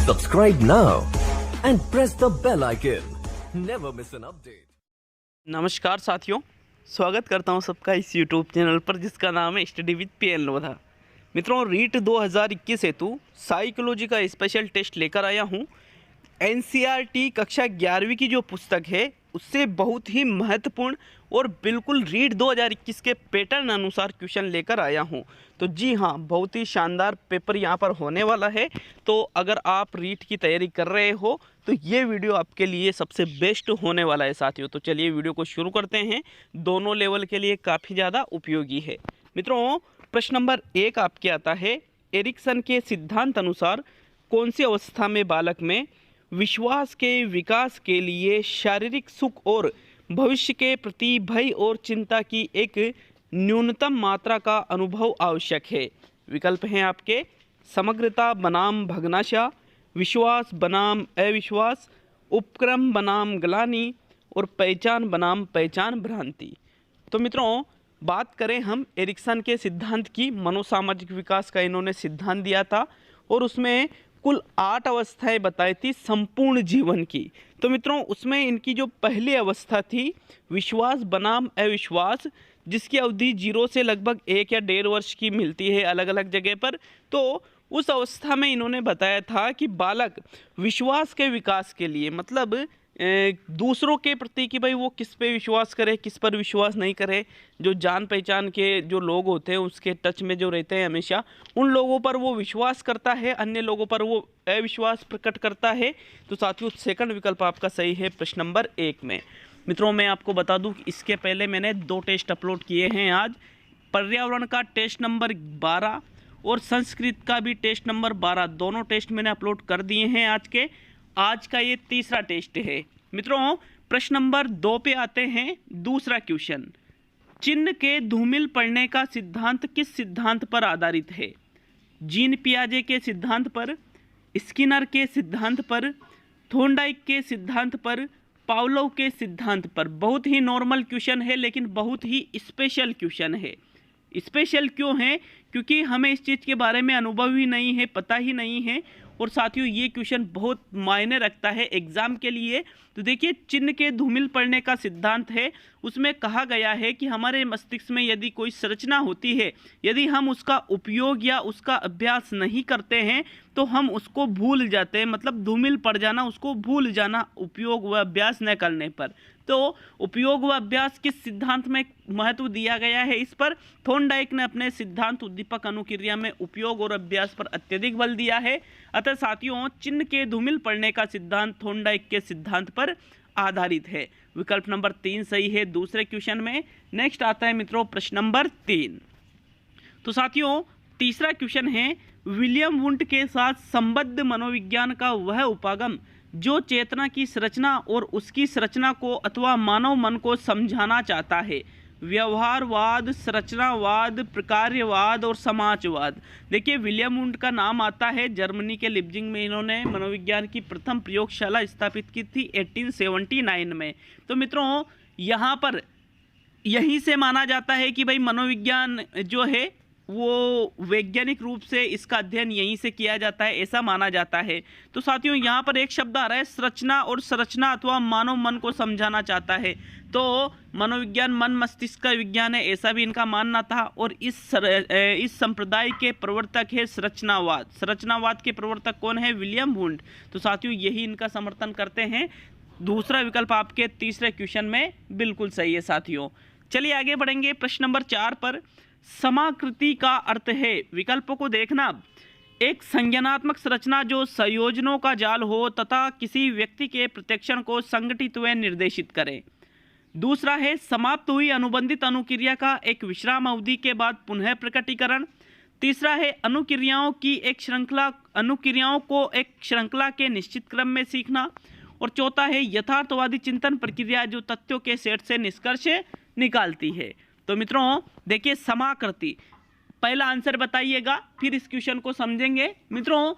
Subscribe now and press the bell icon. Never miss an update. नमस्कार साथियों, स्वागत करता हूं सबका इस YouTube चैनल पर जिसका नाम है स्टडी विद PN लोधा। मित्रों, रीट 2021 हेतु साइकोलॉजी का स्पेशल टेस्ट लेकर आया हूं। NCERT कक्षा 11वीं की जो पुस्तक है उससे बहुत ही महत्वपूर्ण और बिल्कुल रीट 2021 के पैटर्न अनुसार क्वेश्चन लेकर आया हूं। तो जी हाँ, बहुत ही शानदार पेपर यहां पर होने वाला है। तो अगर आप रीट की तैयारी कर रहे हो तो ये वीडियो आपके लिए सबसे बेस्ट होने वाला है साथियों। तो चलिए वीडियो को शुरू करते हैं। दोनों लेवल के लिए काफ़ी ज़्यादा उपयोगी है। मित्रों, प्रश्न नंबर 1 आपके आता है, एरिक्सन के सिद्धांत अनुसार कौन सी अवस्था में बालक में विश्वास के विकास के लिए शारीरिक सुख और भविष्य के प्रति भय और चिंता की एक न्यूनतम मात्रा का अनुभव आवश्यक है? विकल्प हैं आपके समग्रता बनाम भग्नाशा, विश्वास बनाम अविश्वास, उपक्रम बनाम ग्लानि और पहचान बनाम पहचान भ्रांति। तो मित्रों, बात करें हम एरिक्सन के सिद्धांत की, मनोसामाजिक विकास का इन्होंने सिद्धांत दिया था और उसमें कुल 8 अवस्थाएं बताई थी संपूर्ण जीवन की। तो मित्रों, उसमें इनकी जो पहली अवस्था थी विश्वास बनाम अविश्वास, जिसकी अवधि 0 से लगभग 1 या 1.5 वर्ष की मिलती है अलग अलग जगह पर। तो उस अवस्था में इन्होंने बताया था कि बालक विश्वास के विकास के लिए, मतलब दूसरों के प्रति कि भाई वो किस पे विश्वास करे, किस पर विश्वास नहीं करे, जो जान पहचान के जो लोग होते हैं उसके टच में जो रहते हैं हमेशा, उन लोगों पर वो विश्वास करता है, अन्य लोगों पर वो अविश्वास प्रकट करता है। तो साथियों, सेकंड विकल्प आपका सही है प्रश्न नंबर 1 में। मित्रों, मैं आपको बता दूं कि इसके पहले मैंने 2 टेस्ट अपलोड किए हैं आज। पर्यावरण का टेस्ट नंबर 12 और संस्कृत का भी टेस्ट नंबर 12, दोनों टेस्ट मैंने अपलोड कर दिए हैं आज का ये तीसरा टेस्ट है। मित्रों, प्रश्न नंबर 2 पे आते हैं। दूसरा क्वेश्चन, चिन्ह के धूमिल पड़ने का सिद्धांत किस सिद्धांत पर आधारित है? जीन पियाजे के सिद्धांत पर, स्किनर के सिद्धांत पर, थोर्नडाइक के सिद्धांत पर, पावलोव के सिद्धांत पर। बहुत ही नॉर्मल क्वेश्चन है लेकिन बहुत ही स्पेशल क्वेश्चन है। स्पेशल क्यों है? क्योंकि हमें इस चीज़ के बारे में अनुभव ही नहीं है, पता ही नहीं है। और साथियों, ये क्वेश्चन बहुत मायने रखता है एग्जाम के लिए। तो देखिए, चिन्ह के धूमिल पड़ने का सिद्धांत है, उसमें कहा गया है कि हमारे मस्तिष्क में यदि कोई संरचना होती है, यदि हम उसका उपयोग या उसका अभ्यास नहीं करते हैं तो हम उसको भूल जाते हैं। मतलब धूमिल पड़ जाना, उसको भूल जाना उपयोग व अभ्यास न करने पर। तो उपयोग व अभ्यास किस सिद्धांत में महत्व दिया गया है? इस पर थोर्नडाइक ने अपने सिद्धांत उद्दीपक अनुक्रिया में उपयोग और अभ्यास पर अत्यधिक बल दिया है। अतः साथियों, चिन्ह के धूमिल पड़ने का सिद्धांत थोर्नडाइक के सिद्धांत पर आधारित है। विकल्प नंबर 3 सही है दूसरे क्वेश्चन में। नेक्स्ट आता है मित्रों प्रश्न नंबर 3। तो साथियों, तीसरा क्वेश्चन है, विलियम वुंट के साथ संबद्ध मनोविज्ञान का वह उपागम जो चेतना की संरचना और उसकी संरचना को अथवा मानव मन को समझाना चाहता है। व्यवहारवाद, संरचनावाद, प्रकार्यवाद और समाजवाद। देखिए, विलियम वुंट का नाम आता है। जर्मनी के लिप्जिंग में इन्होंने मनोविज्ञान की प्रथम प्रयोगशाला स्थापित की थी 1879 में। तो मित्रों, यहाँ पर यहीं से माना जाता है कि भाई मनोविज्ञान जो है वो वैज्ञानिक रूप से इसका अध्ययन यहीं से किया जाता है, ऐसा माना जाता है। तो साथियों, यहाँ पर एक शब्द आ रहा है संरचना, और संरचना अथवा मानव मन को समझाना चाहता है। तो मनोविज्ञान मन मस्तिष्क का विज्ञान है, ऐसा भी इनका मानना था। और इस संप्रदाय के प्रवर्तक है संरचनावाद। संरचनावाद के प्रवर्तक कौन है? William Wundt. तो साथियों, यही इनका समर्थन करते हैं। दूसरा विकल्प आपके तीसरे क्वेश्चन में बिल्कुल सही है साथियों। चलिए आगे बढ़ेंगे प्रश्न नंबर 4 पर। समाकृति का अर्थ है, विकल्पों को देखना, एक संज्ञानात्मक संरचना जो संयोजनों का जाल हो तथा किसी व्यक्ति के प्रतिक्षण को संगठित व निर्देशित करे। दूसरा है समाप्त हुई अनुबंधित अनुक्रिया का एक विश्राम अवधि के बाद पुनः प्रकटीकरण। तीसरा है अनुक्रियाओं को एक श्रृंखला के निश्चित क्रम में सीखना। और चौथा है यथार्थवादी चिंतन प्रक्रिया जो तथ्यों के सेट से निष्कर्ष निकालती है। तो मित्रों देखिए, समाकृति, पहला आंसर बताइएगा, फिर इस क्वेश्चन को समझेंगे। मित्रों,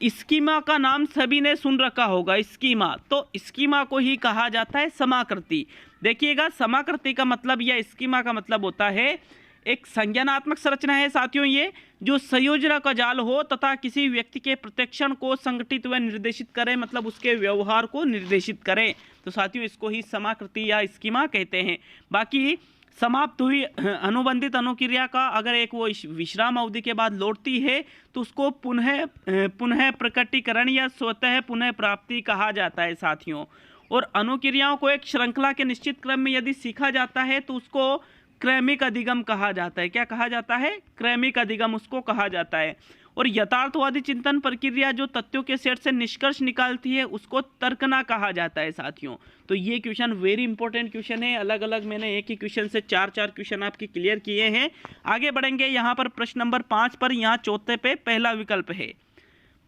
स्कीमा का नाम सभी ने सुन रखा होगा, स्कीमा। तो स्कीमा को ही कहा जाता है समाकृति। देखिएगा, समाकृति का मतलब या स्कीमा का मतलब होता है एक संज्ञानात्मक संरचना है साथियों ये, जो संयोजना का जाल हो तथा किसी व्यक्ति के प्रतिक्षण को संगठित व निर्देशित करे, मतलब उसके व्यवहार को निर्देशित करे। तो साथियों इसको ही समाकृति या स्कीमा कहते हैं। बाकी समाप्त हुई अनुबंधित अनुक्रिया का अगर एक वो विश्राम अवधि के बाद लौटती है तो उसको पुनः प्रकटीकरण या स्वतः पुनः प्राप्ति कहा जाता है साथियों। और अनुक्रियाओं को एक श्रृंखला के निश्चित क्रम में यदि सीखा जाता है तो उसको क्रमिक अधिगम कहा जाता है। क्या कहा जाता है? क्रमिक अधिगम उसको कहा जाता है। और यथार्थवादी चिंतन प्रक्रिया जो तथ्यों के सेट से निष्कर्ष निकालती है उसको तर्कना कहा जाता है साथियों। तो ये क्वेश्चन वेरी इंपॉर्टेंट क्वेश्चन है, अलग अलग मैंने एक ही क्वेश्चन से चार क्वेश्चन आपके क्लियर किए हैं। आगे बढ़ेंगे यहाँ पर प्रश्न नंबर 5 पर, यहाँ चौथे पे पहला विकल्प है।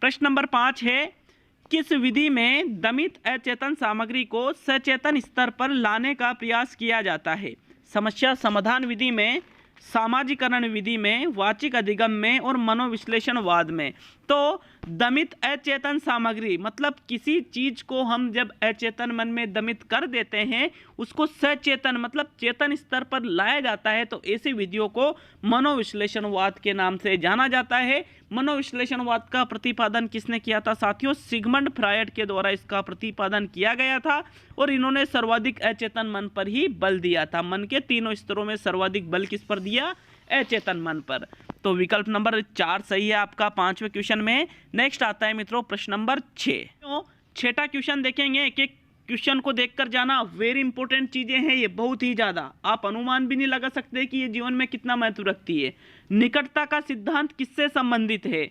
प्रश्न नंबर 5 है, किस विधि में दमित अचेतन सामग्री को सचेतन स्तर पर लाने का प्रयास किया जाता है? समस्या समाधान विधि में, सामाजिकरण विधि में, वाचिक अधिगम में और मनोविश्लेषणवाद में। तो दमित अचेतन सामग्री मतलब किसी चीज को हम जब अचेतन मन में दमित कर देते हैं उसको सचेतन मतलब चेतन स्तर पर लाया जाता है, तो ऐसी विधियों को मनोविश्लेषणवाद के नाम से जाना जाता है। मनोविश्लेषणवाद का प्रतिपादन किसने किया था साथियों? सिगमंड फ्रायड के द्वारा इसका प्रतिपादन किया गया था और इन्होंने सर्वाधिक अचेतन मन पर ही बल दिया था। मन के तीनों स्तरों में सर्वाधिक बल किस पर दिया? अचेतन मन पर। तो विकल्प नंबर 4 सही है आपका 5वें क्वेश्चन में। नेक्स्ट आता है मित्रों प्रश्न नंबर 6। तो छठा क्वेश्चन देखेंगे, एक एक क्वेश्चन को देखकर जाना, वेरी इंपॉर्टेंट चीजें हैं ये, बहुत ही ज्यादा। आप अनुमान भी नहीं लगा सकते कि ये जीवन में कितना महत्व रखती है। निकटता का सिद्धांत किससे संबंधित है?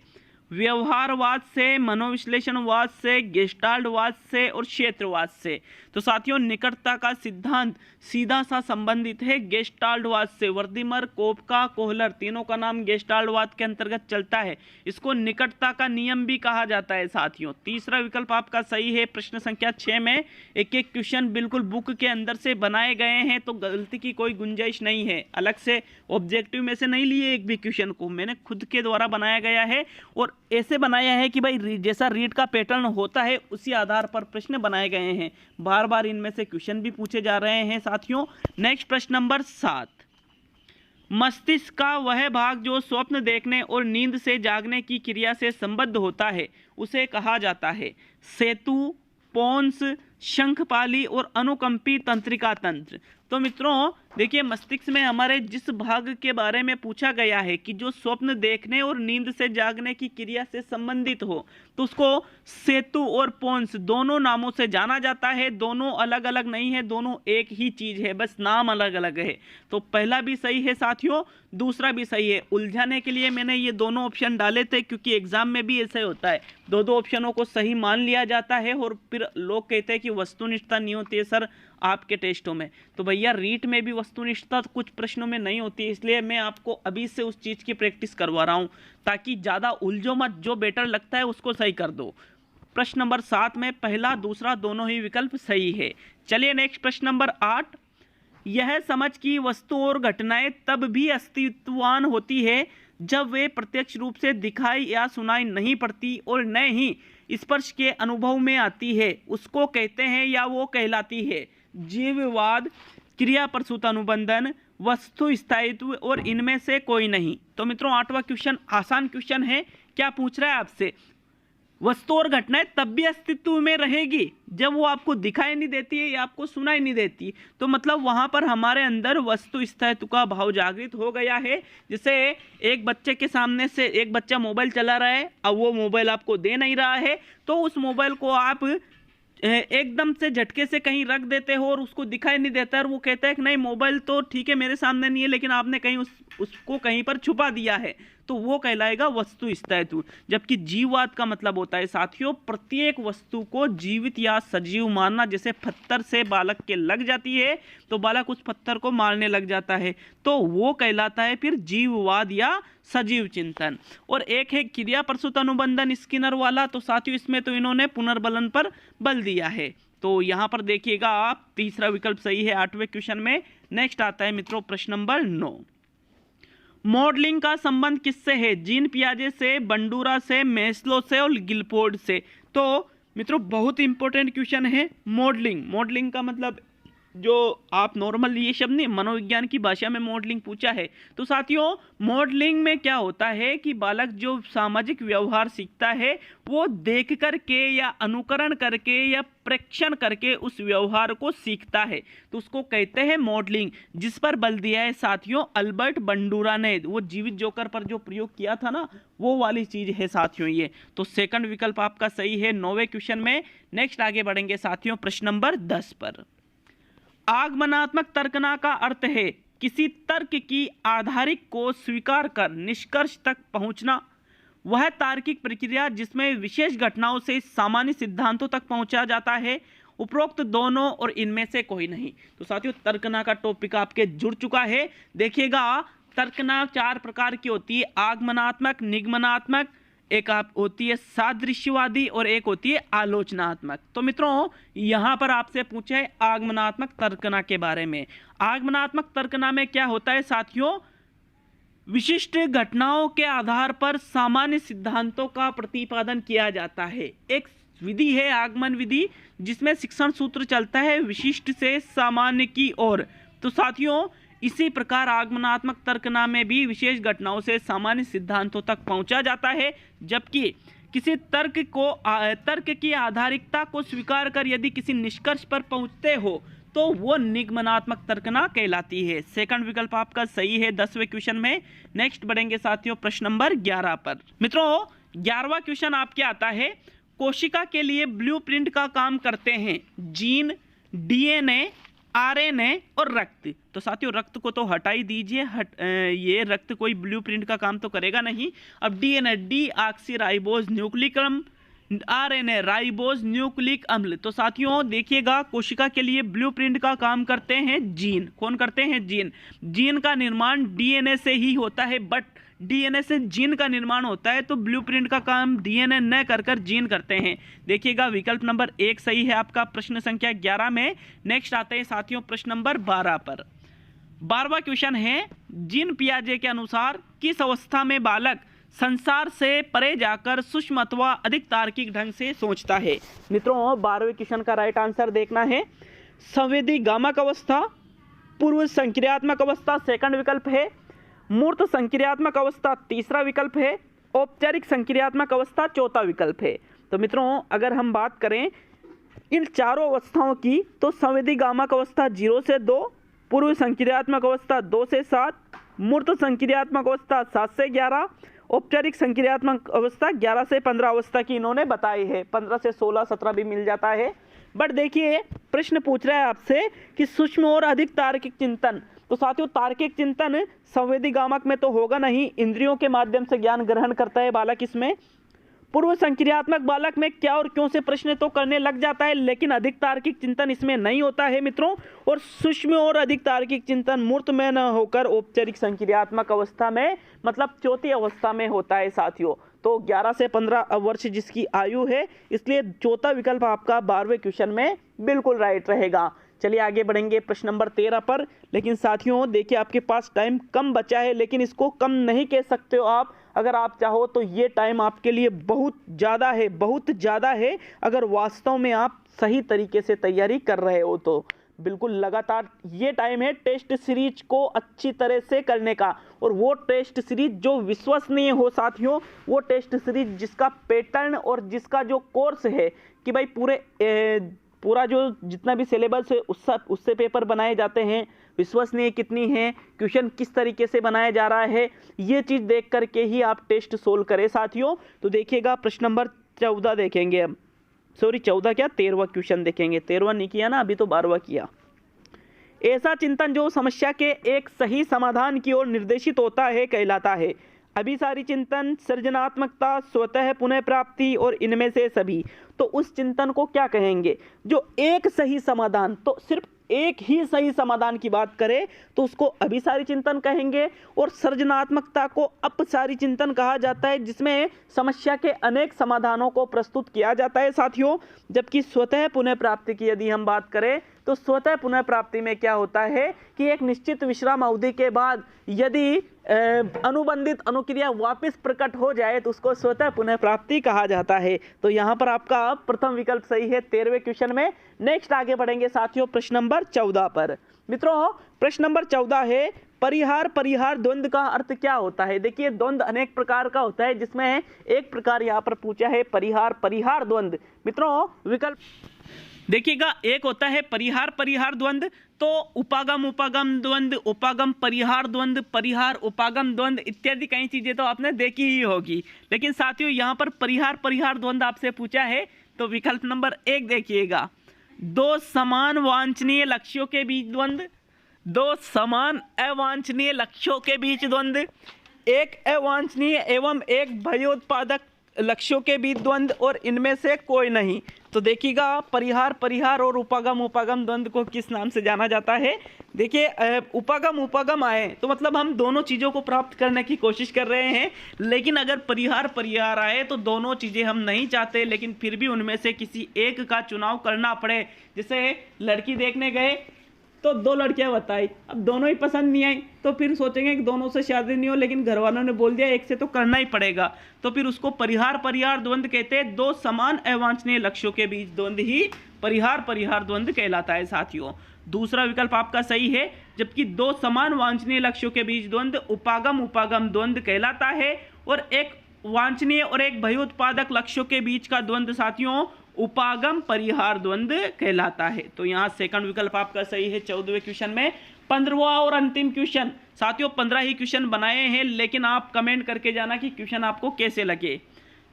व्यवहारवाद से, मनोविश्लेषणवाद से, गेस्टाल्टवाद से और क्षेत्रवाद से। तो साथियों निकटता का सिद्धांत सीधा सा संबंधित है गेस्टाल्टवाद से। वर्दीमर, कोपका, कोहलर तीनों का नाम गेस्टाल्टवाद के अंतर्गत चलता है। इसको निकटता का नियम भी कहा जाता है साथियों। तीसरा विकल्प आपका सही है। प्रश्न संख्या 6 में एक एक क्वेश्चन बिल्कुल बुक के अंदर से बनाए गए हैं, तो गलती की कोई गुंजाइश नहीं है। अलग से ऑब्जेक्टिव में से नहीं लिए एक भी क्वेश्चन को, मैंने खुद के द्वारा बनाया गया है और ऐसे बनाया है कि भाई जैसा रीड का पैटर्न होता है उसी आधार पर प्रश्न बनाए गए हैं। बार बार इनमें से क्वेश्चन भी पूछे जा रहे हैं साथियों। नेक्स्ट प्रश्न नंबर 7, मस्तिष्क का वह भाग जो स्वप्न देखने और नींद से जागने की क्रिया से संबद्ध होता है उसे कहा जाता है सेतु, पोन्स, शंखपाली और अनुकंपी तंत्रिका तंत्र। तो मित्रों देखिए, मस्तिष्क में हमारे जिस भाग के बारे में पूछा गया है कि जो स्वप्न देखने और नींद से जागने की क्रिया से संबंधित हो, तो उसको सेतु और पोन्स दोनों नामों से जाना जाता है। दोनों अलग अलग नहीं है, दोनों एक ही चीज है, बस नाम अलग अलग है। तो पहला भी सही है साथियों, दूसरा भी सही है। उलझाने के लिए मैंने ये दोनों ऑप्शन डाले थे क्योंकि एग्जाम में भी ऐसा होता है, दो ऑप्शनों को सही मान लिया जाता है और फिर लोग कहते हैं कि वस्तुनिष्ठता नहीं होती है सर आपके टेस्टों में। तो भैया रीट में भी वस्तुनिष्ठता कुछ प्रश्नों में नहीं होती है, इसलिए मैं आपको अभी से उस चीज़ की प्रैक्टिस करवा रहा हूँ ताकि ज़्यादा उलझो मत, जो बेटर लगता है उसको सही कर दो। प्रश्न नंबर 7 में पहला दूसरा दोनों ही विकल्प सही है। चलिए नेक्स्ट प्रश्न नंबर 8, यह समझ कि वस्तु और घटनाएं तब भी अस्तित्ववान होती है जब वे प्रत्यक्ष रूप से दिखाई या सुनाई नहीं पड़ती और न ही स्पर्श के अनुभव में आती है, उसको कहते हैं या वो कहलाती है जीववाद, क्रिया प्रसूत अनुबंधन, वस्तु स्थायित्व और इनमें से कोई नहीं। तो मित्रों 8वां क्वेश्चन आसान क्वेश्चन है। क्या पूछ रहा है आपसे? वस्तु और घटनाएं तब भी अस्तित्व में रहेगी जब वो आपको दिखाई नहीं देती है या आपको सुनाई नहीं देती। तो मतलब वहां पर हमारे अंदर वस्तु स्थायित्व का भाव जागृत हो गया है। जैसे एक बच्चे के सामने से एक बच्चा मोबाइल चला रहा है, अब वो मोबाइल आपको दे नहीं रहा है, तो उस मोबाइल को आप एकदम से झटके से कहीं रख देते हो और उसको दिखाई नहीं देता है और वो कहता है कि नहीं मोबाइल तो ठीक है मेरे सामने नहीं है, लेकिन आपने कहीं उसको कहीं पर छुपा दिया है, तो वो कहलाएगा वस्तु स्थायित्व। जबकि जीववाद का मतलब होता है साथियों प्रत्येक वस्तु को जीवित या सजीव मानना। जैसे पत्थर से बालक के लग जाती है तो बालक उस पत्थर को मारने लग जाता है, तो वो कहलाता है फिर जीववाद या सजीव चिंतन। और एक है क्रिया प्रसूत अनुबंधन स्किनर वाला, तो साथियों इसमें तो इन्होंने पुनर्बलन पर बल दिया है। तो यहाँ पर देखिएगा आप, तीसरा विकल्प सही है 8वें क्वेश्चन में। नेक्स्ट आता है मित्रों प्रश्न नंबर 9, मॉडलिंग का संबंध किससे है? जीन पियाजे से, बंडूरा से, मेस्लो से और गिलफोर्ड से। तो मित्रों बहुत इंपॉर्टेंट क्वेश्चन है मॉडलिंग। मॉडलिंग का मतलब जो आप नॉर्मल ये शब्द नहीं, मनोविज्ञान की भाषा में मॉडलिंग पूछा है। तो साथियों मॉडलिंग में क्या होता है कि बालक जो सामाजिक व्यवहार सीखता है वो देख करके या अनुकरण करके या प्रेक्षण करके उस व्यवहार को सीखता है, तो उसको कहते हैं मॉडलिंग, जिस पर बल दिया है साथियों अल्बर्ट बंडूरा ने। वो जीवित जोकर पर जो प्रयोग किया था ना, वो वाली चीज है साथियों ये। तो सेकंड विकल्प आपका सही है 9वें क्वेश्चन में। नेक्स्ट आगे बढ़ेंगे साथियों प्रश्न नंबर 10 पर। आगमनात्मक तर्कना का अर्थ है किसी तर्क की आधारिक को स्वीकार कर निष्कर्ष तक पहुंचना, वह तार्किक प्रक्रिया जिसमें विशेष घटनाओं से सामान्य सिद्धांतों तक पहुंचा जाता है। उपरोक्त दोनों और इनमें से कोई नहीं। तो साथियों तर्कना का टॉपिक आपके जुड़ चुका है। देखिएगा तर्कना 4 प्रकार की होती है, आगमनात्मक, निगमनात्मक, एक आप होती है सादृश्यवादी और एक होती है आलोचनात्मक। तो मित्रों यहां पर आपसे पूछा है आगमनात्मक तर्कना के बारे में। आगमनात्मक तर्कना में क्या होता है साथियों, विशिष्ट घटनाओं के आधार पर सामान्य सिद्धांतों का प्रतिपादन किया जाता है। एक विधि है आगमन विधि, जिसमें शिक्षण सूत्र चलता है विशिष्ट से सामान्य की ओर। तो साथियों इसी प्रकार आगमनात्मक तर्कना में भी विशेष घटनाओं से सामान्य सिद्धांतों तक पहुंचा जाता है, जबकि किसी तर्क की आधारिकता को स्वीकार कर यदि किसी निष्कर्ष पर पहुंचते हो तो वो निगमनात्मक तर्कना कहलाती है। सेकंड विकल्प आपका सही है 10वें क्वेश्चन में। नेक्स्ट बढ़ेंगे साथियों प्रश्न नंबर 11 पर। मित्रों 11वां क्वेश्चन आपके आता है, कोशिका के लिए ब्लूप्रिंट का काम करते हैं जीन, डीएनए, आरएनए और रक्त। तो साथियों रक्त को तो हटा ही दीजिए, ये रक्त कोई ब्लूप्रिंट का काम तो करेगा नहीं। अब डीएनए डीऑक्सीराइबोज न्यूक्लिक अम्ल, आरएनए राइबोज न्यूक्लिक अम्ल। तो साथियों देखिएगा कोशिका के लिए ब्लूप्रिंट का काम करते हैं जीन। कौन करते हैं? जीन। जीन का निर्माण डीएनए से ही होता है, बट डीएनए से जीन का निर्माण होता है, तो ब्लूप्रिंट का काम डीएनए न कर जीन करते हैं। देखिएगा विकल्प नंबर 1 सही है आपका प्रश्न संख्या 11 में। नेक्स्ट आते हैं साथियों प्रश्न नंबर 12 पर। 12वां क्वेश्चन है, जीन पियाजे के अनुसार किस अवस्था में बालक संसार से परे जाकर सूक्ष्म अथवा अधिक तार्किक ढंग से सोचता है? मित्रों 12वें क्वेश्चन का राइट आंसर देखना है। संवेदी गामक अवस्था, पूर्व संक्रियात्मक अवस्था सेकंड विकल्प है, मूर्त संक्रियात्मक अवस्था तीसरा विकल्प है, औपचारिक संक्रियात्मक अवस्था चौथा विकल्प है। तो मित्रों अगर हम बात करें इन चारों अवस्थाओं की, तो संवेदी गामक अवस्था 0 से 2, पूर्व संक्रियात्मक अवस्था 2 से 7, मूर्त संक्रियात्मक अवस्था 7 से 11, औपचारिक संक्रियात्मक अवस्था 11 से 15 अवस्था की इन्होंने बताई है। 15 से 16 17 भी मिल जाता है। बट देखिए प्रश्न पूछ रहा है आपसे कि सूक्ष्म और अधिक तार्किक चिंतन। तो साथियों तार्किक चिंतन संवेदी गामक में तो होगा नहीं, इंद्रियों के माध्यम से ज्ञान ग्रहण करता है बालक इसमें। पूर्व संक्रियात्मक बालक में क्या और क्यों से प्रश्न तो करने लग जाता है, लेकिन अधिक तार्किक चिंतन इसमें नहीं होता है मित्रों। और सूक्ष्म और अधिक तार्किक चिंतन मूर्त में न होकर औपचारिक संक्रियात्मक अवस्था में, मतलब चौथी अवस्था में होता है साथियों। तो 11 से 15 वर्ष जिसकी आयु है, इसलिए चौथा विकल्प आपका 12वें क्वेश्चन में बिल्कुल राइट रहेगा। चलिए आगे बढ़ेंगे प्रश्न नंबर 13 पर। लेकिन साथियों देखिए आपके पास टाइम कम बचा है, लेकिन इसको कम नहीं कह सकते हो आप। अगर आप चाहो तो ये टाइम आपके लिए बहुत ज़्यादा है, बहुत ज़्यादा है। अगर वास्तव में आप सही तरीके से तैयारी कर रहे हो तो बिल्कुल लगातार ये टाइम है टेस्ट सीरीज को अच्छी तरह से करने का। और वो टेस्ट सीरीज जो विश्वसनीय हो साथियों, वो टेस्ट सीरीज जिसका पैटर्न और जिसका जो कोर्स है कि भाई पूरा जो जितना भी सिलेबस है उससे पेपर बनाए जाते हैं, विश्वसनीय कितनी है, क्वेश्चन किस तरीके से बनाया जा रहा है, ये चीज़ देख करके ही आप टेस्ट सोल्व करें साथियों। तो देखिएगा प्रश्न नंबर 14 देखेंगे हम, सॉरी 14 क्या 13वां क्वेश्चन देखेंगे। 13वां नहीं किया ना, अभी तो 12वां किया। ऐसा चिंतन जो समस्या के एक सही समाधान की ओर निर्देशित होता है कहलाता है अभिसारी चिंतन, सृजनात्मकता, स्वतः पुनः प्राप्ति और इनमें से सभी। तो उस चिंतन को क्या कहेंगे जो एक सही समाधान, तो सिर्फ एक ही सही समाधान की बात करें तो उसको अभिसारी चिंतन कहेंगे। और सृजनात्मकता को अपसारी चिंतन कहा जाता है, जिसमें समस्या के अनेक समाधानों को प्रस्तुत किया जाता है साथियों। जबकि स्वतः पुनः प्राप्ति की यदि हम बात करें तो स्वतः पुनः प्राप्ति में क्या होता है कि एक निश्चित विश्राम अवधि के बाद यदि अनुबंधित अनुक्रिया वापस प्रकट हो जाए तो उसको स्वतः पुनः प्राप्ति कहा जाता है। तो यहाँ पर आपका प्रथम विकल्प सही है 13वें क्वेश्चन में। नेक्स्ट आगे बढ़ेंगे साथियों प्रश्न नंबर 14 पर। मित्रों प्रश्न नंबर 14 है परिहार परिहार द्वंद्व का अर्थ क्या होता है। देखिए द्वंद्व अनेक प्रकार का होता है, जिसमें एक प्रकार यहाँ पर पूछा है परिहार परिहार द्वंद्व। मित्रों विकल्प देखिएगा, एक होता है परिहार परिहार द्वंद्व, तो उपागम उपागम द्वंद्व, उपागम परिहार द्वंद्व, परिहार उपागम द्वंद्व इत्यादि कई चीजें तो आपने देखी ही होगी। लेकिन साथियों यहाँ पर परिहार परिहार द्वंद्व आपसे पूछा है, तो विकल्प नंबर 1 देखिएगा, दो समान वांछनीय लक्ष्यों के बीच द्वंद्व, दो समान अवांछनीय लक्ष्यों के बीच द्वंद्व, एक अवांछनीय एवं एक भयोत्पादक लक्ष्यों के बीच द्वंद्व, और इनमें से कोई नहीं। तो देखिएगा परिहार परिहार और उपागम उपागम द्वंद्व को किस नाम से जाना जाता है। देखिए उपागम उपागम आए तो मतलब हम दोनों चीज़ों को प्राप्त करने की कोशिश कर रहे हैं, लेकिन अगर परिहार परिहार आए तो दोनों चीज़ें हम नहीं चाहते, लेकिन फिर भी उनमें से किसी एक का चुनाव करना पड़े। जैसे लड़की देखने गए तो 2 लड़कियां बताई, अब दोनों ही पसंद नहीं आई, तो फिर सोचेंगे कि दोनों से शादी नहीं हो, लेकिन घर वालों ने बोल दिया एक से तो करना ही पड़ेगा, तो फिर उसको परिहार परिहार द्वंद्व कहते हैं। दो समान अवांछनीय लक्ष्यों के बीच द्वंद्व ही परिहार परिहार द्वंद्व कहलाता है साथियों। दूसरा विकल्प आपका सही है, जबकि दो समान वांछनीय लक्ष्यों के बीच द्वंद्व उपागम उपागम द्वंद्व कहलाता है, और एक वांछनीय और एक भयोत्पादक लक्ष्यों के बीच का द्वंद्व साथियों उपागम परिहार द्वंद्व कहलाता है। तो यहाँ सेकंड विकल्प आपका सही है 14वें क्वेश्चन में। 15वां और अंतिम क्वेश्चन साथियों 15 ही क्वेश्चन बनाए हैं, लेकिन आप कमेंट करके जाना कि क्वेश्चन आपको कैसे लगे।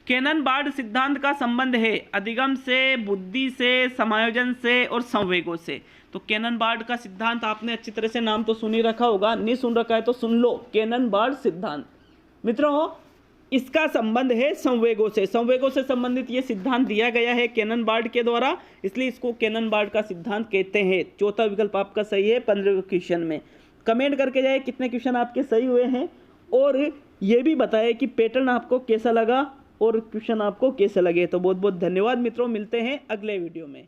केनन-बार्ड सिद्धांत का संबंध है अधिगम से, बुद्धि से, समायोजन से और संवेगों से। तो केनन-बार्ड का सिद्धांत आपने अच्छी तरह से नाम तो सुन ही रखा होगा, नहीं सुन रखा है तो सुन लो। केनन-बार्ड सिद्धांत मित्रों इसका संबंध है संवेगों से, संवेगों से संबंधित ये सिद्धांत दिया गया है केनन-बार्ड के द्वारा, इसलिए इसको केनन-बार्ड का सिद्धांत कहते हैं। चौथा विकल्प आपका सही है 15वें क्वेश्चन में। कमेंट करके जाए कितने क्वेश्चन आपके सही हुए हैं, और ये भी बताएं कि पैटर्न आपको कैसा लगा और क्वेश्चन आपको कैसे लगे। तो बहुत बहुत धन्यवाद मित्रों, मिलते हैं अगले वीडियो में।